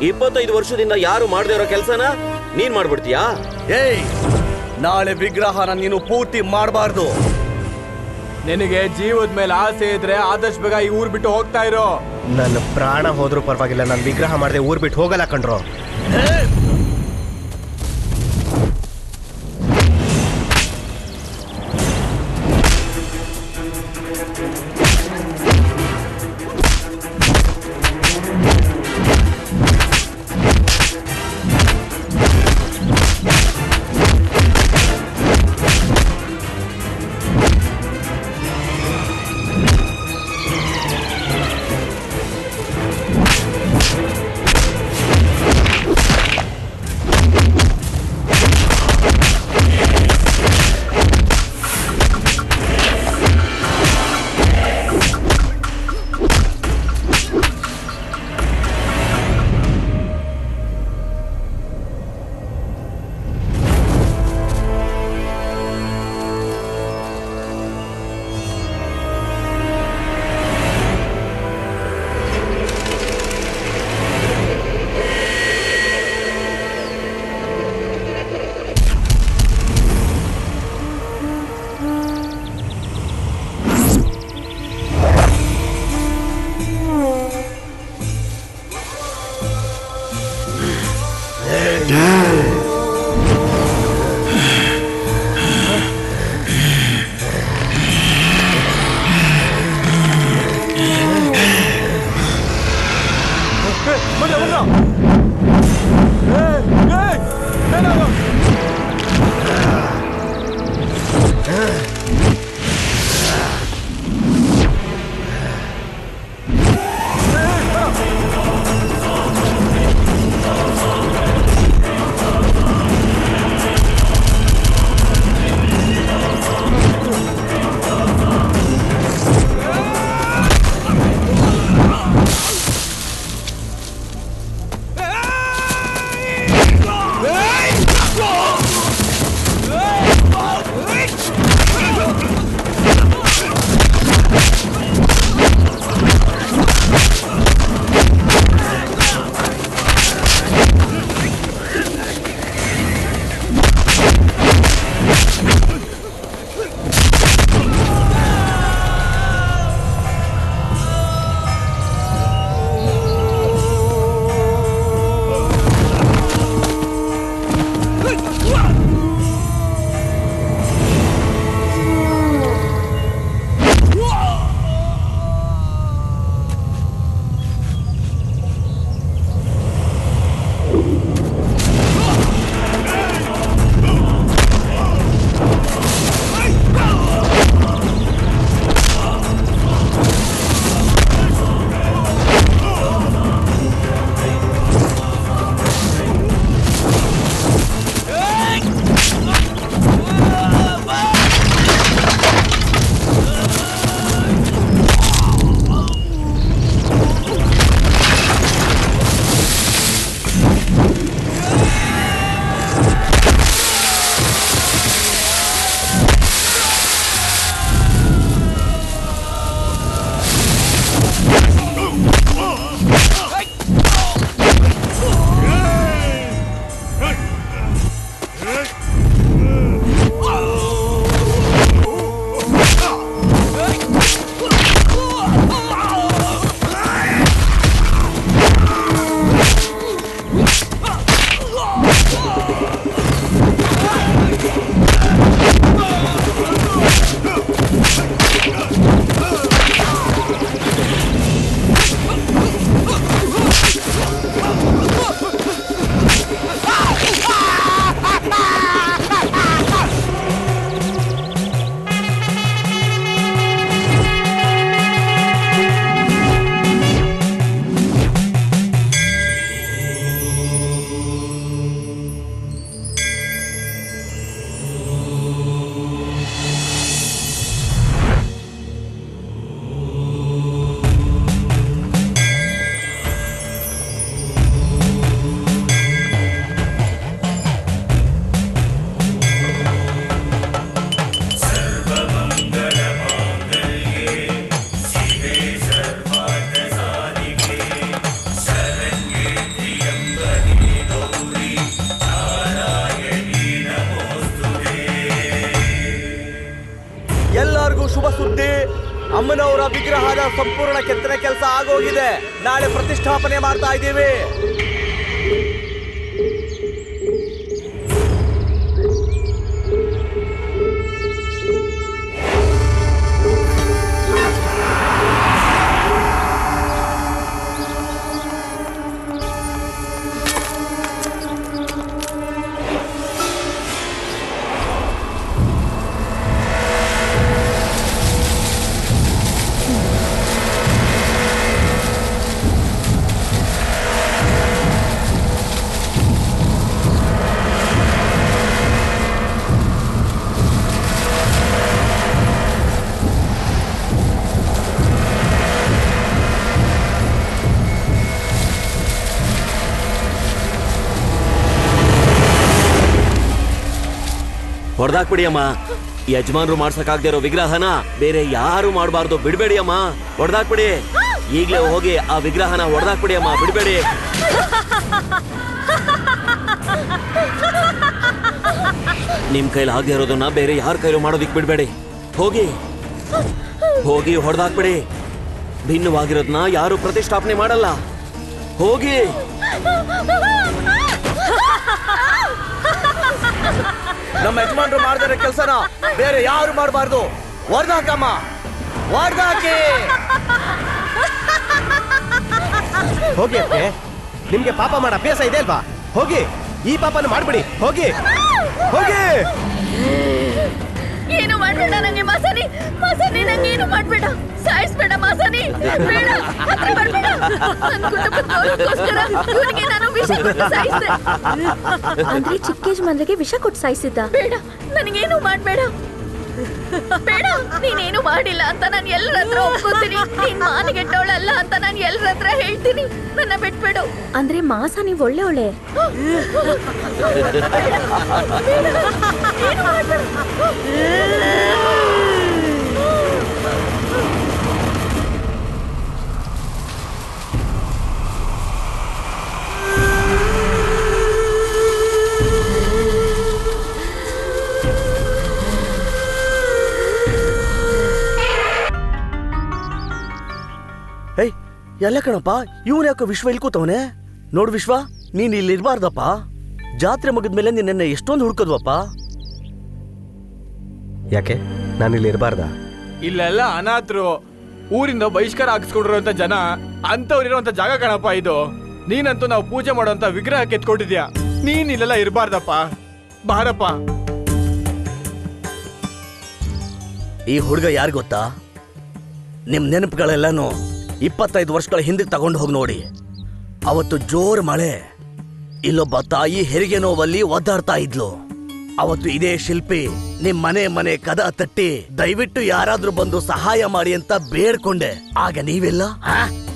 25 ವರ್ಷದಿಂದ ಯಾರು ಮಾಡದೇ ಇರೋ ಕೆಲಸನ ನೀನ್ ಮಾಡ್ಬಿಡ್ತೀಯಾ? ಏಯ್, ನಾಳೆ ವಿಗ್ರಹನ ನೀನು ಪೂರ್ತಿ ಮಾಡಬಾರ್ದು. ನಿನಗೆ ಜೀವದ ಮೇಲೆ ಆಸೆ ಇದ್ರೆ ಆದಷ್ಟು ಬೇಗ ಈ ಊರ್ ಬಿಟ್ಟು ಹೋಗ್ತಾ ಇರೋ. ನನ್ನ ಪ್ರಾಣ ಹೋದ್ರೂ ಪರವಾಗಿಲ್ಲ, ನಾನು ವಿಗ್ರಹ ಮಾಡದೆ ಊರ್ ಬಿಟ್ಟು ಹೋಗಲ್ಲ ಕಣ್ರೋ. ಅಮ್ಮನವರ ವಿಗ್ರಹದ ಸಂಪೂರ್ಣ ಕೆತ್ತನೆ ಕೆಲಸ ಆಗೋಗಿದೆ. ನಾಳೆ ಪ್ರತಿಷ್ಠಾಪನೆ ಮಾಡ್ತಾ ಇದ್ದೀವಿ. ಹೊಡೆದಾಕ್ಬಿಡಿ ಅಮ್ಮ. ಯಜಮಾನ್ರು ಮಾಡ್ಸಕ್ಕಾಗದೇ ಇರೋ ವಿಗ್ರಹನ ಬೇರೆ ಯಾರು ಮಾಡಬಾರ್ದು. ಬಿಡ್ಬೇಡಿ ಅಮ್ಮ, ಹೊಡೆದಾಕ್ಬಿಡಿ. ಈಗಲೇ ಹೋಗಿ ಆ ವಿಗ್ರಹನ ಹೊಡೆದಾಕ್ಬಿಡಿ ಅಮ್ಮ, ಬಿಡ್ಬೇಡಿ. ನಿಮ್ ಕೈಲಿ ಆಗದೆ ಇರೋದನ್ನ ಬೇರೆ ಯಾರ ಕೈಲೂ ಮಾಡೋದಿಕ್ ಬಿಡ್ಬೇಡಿ. ಹೋಗಿ ಹೋಗಿ ಹೊಡೆದಾಕ್ಬಿಡಿ. ಭಿನ್ನವಾಗಿರೋದನ್ನ ಯಾರು ಪ್ರತಿಷ್ಠಾಪನೆ ಮಾಡಲ್ಲ. ಹೋಗಿ. ನಮ್ಮ ಯಜಮಾನ್ರು ಮಾಡ್ದಿರೋ ಕೆಲಸನ ಬೇರೆ ಯಾರು ಮಾಡಬಾರ್ದು. ಹೊಡೆದಾಕಮ್ಮ, ಹೊಡೆದಾಕಿ. ಹೋಗಿ ಅತ್ತೆ, ನಿಮ್ಗೆ ಪಾಪ ಮಾಡೋ ಅಭ್ಯಾಸ ಇದೆ ಅಲ್ವಾ? ಹೋಗಿ, ಈ ಪಾಪನ ಮಾಡ್ಬಿಡಿ. ಹೋಗಿ ಹೋಗಿ. ಏನು ಮಾಡ್ಬೇಡ ನಂಗೆ ಮಾಸನಿ. ಮಾಸನಿ ನಂಗೆ ಏನು ಮಾಡ್ಬೇಡ, ಸಾಯಿಸ್ಬೇಡ ಮಾಸನಿ. ಬೇಡ, ಹತ್ರ ಬರ್ಬೇಡ. ನನ್ನ ಕುಟುಂಬದ ಗೌರವಕ್ಕೋಸ್ಕರ ಇವನಿಗೆ ನಾನು ವಿಷ ಕೊಟ್ಟು ಸಾಯಿಸಿದೆ. ಅಂದ್ರೆ ಚಿಕ್ಕ ಯಜಮಾನ್ರಿಗೆ ವಿಷ ಕೊಟ್ಟು ಸಾಯಿಸಿದ್ದ? ಬೇಡ, ನನಗೇನು ಮಾಡ್ಬೇಡ. ಬೇಡ, ನೀನೇನು ಮಾಡಿಲ್ಲ ಅಂತ ನಾನು ಎಲ್ಲರ ಹತ್ರ ಒಪ್ಕೋತೀನಿ. ನೀನ್ ಮಾನಿಗೆಟ್ಟವಳಲ್ಲ ಅಂತ ನಾನು ಎಲ್ಲರ ಹತ್ರ ಹೇಳ್ತೀನಿ. ನನ್ನ ಬಿಟ್ಬಿಡು. ಅಂದ್ರೆ ಮಾಸ ನೀವ್ ಒಳ್ಳೆ ಏನು ಮಾಡ್ಬೇಡ. ಏಯ್, ಎಲ್ಲ ಕಣಪ್ಪ, ಇವನ್ ಯಾಕೆ ವಿಶ್ವ ಇಲ್ಲಿ ಕೂತವನೆ? ನೋಡು ವಿಶ್ವ, ನೀನ್ ಇಲ್ಲಿ ಇರ್ಬಾರ್ದಪ್ಪ. ಜಾತ್ರೆ ಮುಗಿದ್ಮೇಲೆ ನಿನ್ನ ಎಷ್ಟೊಂದು ಹುಡ್ಕದ್ವಪ್ಪ. ಯಾಕೆ ನಾನಿಲ್ಲಿ ಇರಬಾರ್ದ? ಇಲ್ಲೆಲ್ಲ ಅನಾಥರು, ಊರಿಂದ ಬಹಿಷ್ಕಾರ ಹಾಕಿಸ್ಕೊಂಡಿರುವಂತ ಜನ ಅಂತವ್ರಿರುವಂತ ಜಾಗ ಕಣಪ್ಪ ಇದು. ನೀನಂತೂ ನಾವು ಪೂಜೆ ಮಾಡುವಂತ ವಿಗ್ರಹ ಕೆತ್ಕೊಂಡಿದ್ಯಾ. ನೀನ್ ಇಲ್ಲೆಲ್ಲ ಇರಬಾರ್ದಪ್ಪ. ಬಾರಪ್ಪ. ಈ ಹುಡುಗ ಯಾರು ಗೊತ್ತಾ? ನಿಮ್ ನೆನಪುಗಳೆಲ್ಲಾನು 25 ವರ್ಷಗಳ ಹಿಂದಕ್ಕೆ ತಗೊಂಡು ಹೋಗಿ ನೋಡಿ. ಅವತ್ತು ಜೋರ್ ಮಳೆ, ಇಲ್ಲೊಬ್ಬ ತಾಯಿ ಹೆರಿಗೆ ನೋವಲ್ಲಿ ಒದ್ದಾಡ್ತಾ ಇದ್ಲು. ಅವತ್ತು ಇದೇ ಶಿಲ್ಪಿ ನಿಮ್ ಮನೆ ಕದ ತಟ್ಟಿ ದಯವಿಟ್ಟು ಯಾರಾದ್ರೂ ಬಂದು ಸಹಾಯ ಮಾಡಿ ಅಂತ ಬೇಡ್ಕೊಂಡೆ. ಆಗ ನೀವೆಲ್ಲ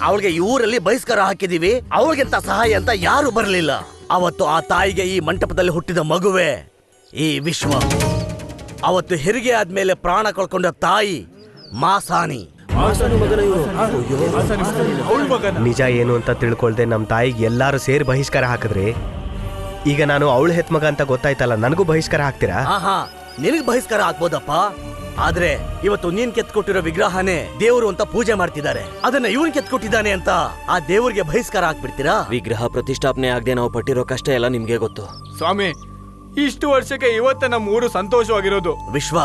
ಅವಳಿಗೆ ಈ ಊರಲ್ಲಿ ಬಹಿಷ್ಕಾರ ಹಾಕಿದೀವಿ, ಅವಳಿಗೆಂತ ಸಹಾಯ ಅಂತ ಯಾರು ಬರಲಿಲ್ಲ. ಅವತ್ತು ಆ ತಾಯಿಗೆ ಈ ಮಂಟಪದಲ್ಲಿ ಹುಟ್ಟಿದ ಮಗುವೆ ಈ ವಿಶ್ವ. ಅವತ್ತು ಹೆರಿಗೆ ಆದ್ಮೇಲೆ ಪ್ರಾಣ ಕಳ್ಕೊಂಡ ತಾಯಿ ಮಾಸಾನಿ. ನಿಜ ಏನು ಅಂತ ತಿಳ್ಕೊಳ್ದೆ ನಮ್ಮ ತಾಯಿಗೆ ಎಲ್ಲಾರು ಸೇರಿ ಬಹಿಷ್ಕಾರ ಹಾಕಿದ್ರಿ. ಈಗ ನಾನು ಅವಳು ಹೆತ್ ಮಗ ಅಂತ ಗೊತ್ತಾಯ್ತಲ್ಲ, ನನಗೂ ಬಹಿಷ್ಕಾರ ಹಾಕ್ತೀರಾ? ಆಹಾ, ನಿನಗ್ ಬಹಿಷ್ಕಾರ ಹಾಕ್ಬೋದಪ್ಪ. ಆದ್ರೆ ಇವತ್ತು ನೀನ್ ಕೆತ್ಕೊಟ್ಟಿರೋ ವಿಗ್ರಹನೇ ದೇವರು ಅಂತ ಪೂಜೆ ಮಾಡ್ತಿದ್ದಾರೆ. ಅದನ್ನ ಇವನ್ ಕೆತ್ಕೊಟ್ಟಿದ್ದಾನೆ ಅಂತ ಆ ದೇವ್ರಿಗೆ ಬಹಿಷ್ಕಾರ ಹಾಕ್ಬಿಡ್ತೀರಾ? ವಿಗ್ರಹ ಪ್ರತಿಷ್ಠಾಪನೆ ಆಗದೆ ನಾವು ಪಟ್ಟಿರೋ ಕಷ್ಟ ಎಲ್ಲ ನಿಮ್ಗೆ ಗೊತ್ತು ಸ್ವಾಮಿ. ಇಷ್ಟು ವರ್ಷಕ್ಕೆ ಇವತ್ತ ನಮ್ಮ ಊರು ಸಂತೋಷವಾಗಿರೋದು. ವಿಶ್ವ,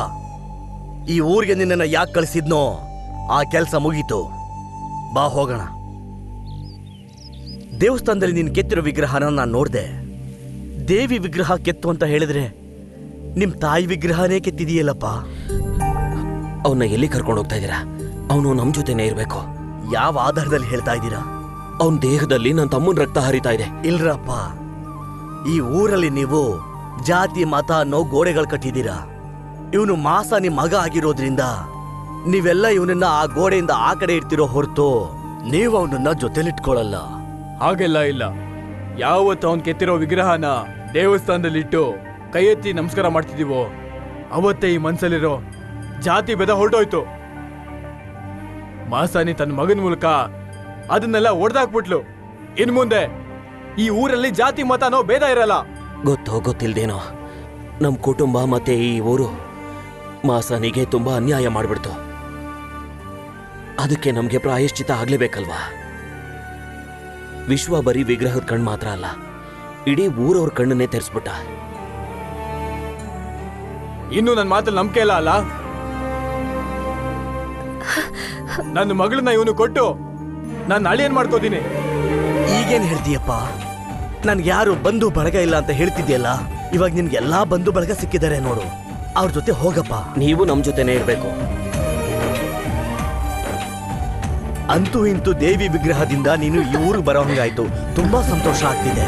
ಈ ಊರಿಗೆ ನಿನ್ನನ್ನ ಯಾಕೆ ಕಳಿಸಿದ್ನೋ ಆ ಕೆಲಸ ಮುಗೀತು. ಬಾ ಹೋಗೋಣ. ದೇವಸ್ಥಾನದಲ್ಲಿ ನೀನ್ ಕೆತ್ತಿರೋ ವಿಗ್ರಹನ ನಾನು ನೋಡ್ದೆ. ದೇವಿ ವಿಗ್ರಹ ಕೆತ್ತು ಅಂತ ಹೇಳಿದ್ರೆ ನಿಮ್ ತಾಯಿ ವಿಗ್ರಹನೇ ಕೆತ್ತಿದೆಯಲ್ಲಪ್ಪ. ಅವನ್ನ ಎಲ್ಲಿ ಕರ್ಕೊಂಡು ಹೋಗ್ತಾ ಇದ್ದೀರಾ? ಅವನು ನಮ್ ಜೊತೆನೇ ಇರ್ಬೇಕು. ಯಾವ ಆಧಾರದಲ್ಲಿ ಹೇಳ್ತಾ ಇದ್ದೀರಾ? ಅವನ ದೇಹದಲ್ಲಿ ನನ್ನ ತಮ್ಮನ ರಕ್ತ ಹರಿತಾ ಇದೆ. ಇಲ್ರಪ್ಪ, ಈ ಊರಲ್ಲಿ ನೀವು ಜಾತಿ ಮತ ಅನ್ನೋ ಗೋಡೆಗಳು ಕಟ್ಟಿದ್ದೀರಾ. ಇವನು ಮಾಸ ನಿಮ್ ಮಗ ಆಗಿರೋದ್ರಿಂದ ನೀವೆಲ್ಲ ಇವನನ್ನ ಆ ಗೋಡೆಯಿಂದ ಆ ಕಡೆ ಇಡ್ತಿರೋ ಹೊರತು ನೀವು ಅವನನ್ನ ಜೊತೆಲಿಟ್ಕೊಳ್ಳಲ್ಲ. ಹಾಗೆಲ್ಲ ಇಲ್ಲ. ಯಾವತ್ತು ಅವನ್ ಕೆತ್ತಿರೋ ವಿಗ್ರಹನ ದೇವಸ್ಥಾನದಲ್ಲಿಟ್ಟು ಕೈ ಎತ್ತಿ ನಮಸ್ಕಾರ ಮಾಡ್ತಿದೀವೋ ಅವತ್ತೇ ಈ ಮನ್ಸಲ್ಲಿರೋ ಜಾತಿ ಭೇದ ಹೊರಟೋಯ್ತು. ಮಾಸಾನಿ ತನ್ನ ಮಗನ ಮೂಲಕ ಅದನ್ನೆಲ್ಲ ಒಡೆದಾಕ್ಬಿಟ್ಲು. ಇನ್ ಮುಂದೆ ಈ ಊರಲ್ಲಿ ಜಾತಿ ಮತ ಅನ್ನೋ ಭೇದ ಇರಲ್ಲ. ಗೊತ್ತೋ ಗೊತ್ತಿಲ್ದೇನೋ ನಮ್ ಕುಟುಂಬ ಮತ್ತೆ ಈ ಊರು ಮಾಸಾನಿಗೆ ತುಂಬಾ ಅನ್ಯಾಯ ಮಾಡ್ಬಿಡ್ತು. ಅದಕ್ಕೆ ನಮ್ಗೆ ಪ್ರಾಯಶ್ಚಿತ ಆಗ್ಲೇಬೇಕಲ್ವಾ? ವಿಶ್ವ ಬರೀ ವಿಗ್ರಹದ ಕಣ್ಣು ಮಾತ್ರ ಅಲ್ಲ, ಇಡೀ ಊರವ್ರ ಕಣ್ಣನ್ನೇ ತೆರೆಸ್ಬಿಟ್ಟ. ಇನ್ನು ನನ್ನ ಮಾತಲ್ಲಿ ನಂಬಿಕೆ ಇಲ್ಲ ಅಲ್ಲ? ನನ್ನ ಮಗಳನ್ನ ಇವನು ಕೊಟ್ಟು ನಾನು ಅಳಿಯನ್ ಮಾಡ್ಕೋತೀನಿ. ಈಗೇನ್ ಹೇಳ್ತೀಯಪ್ಪ? ನನ್ಗೆ ಯಾರು ಬಂಧು ಬಳಗ ಇಲ್ಲ ಅಂತ ಹೇಳ್ತಿದ್ಯಲ್ಲ, ಇವಾಗ ನಿನ್ಗೆ ಎಲ್ಲಾ ಬಂಧು ಬಳಗ ಸಿಕ್ಕಿದ್ದಾರೆ ನೋಡು, ಅವ್ರ ಜೊತೆ ಹೋಗಪ್ಪ. ನೀವು ನಮ್ ಜೊತೆನೇ ಇರ್ಬೇಕು. ಅಂತೂ ಇಂತೂ ದೇವಿ ವಿಗ್ರಹದಿಂದ ನೀನು ಈ ಊರಿಗೆ ಬರೋ ಹಂಗಾಯ್ತು. ತುಂಬಾ ಸಂತೋಷ ಆಗ್ತಿದೆ.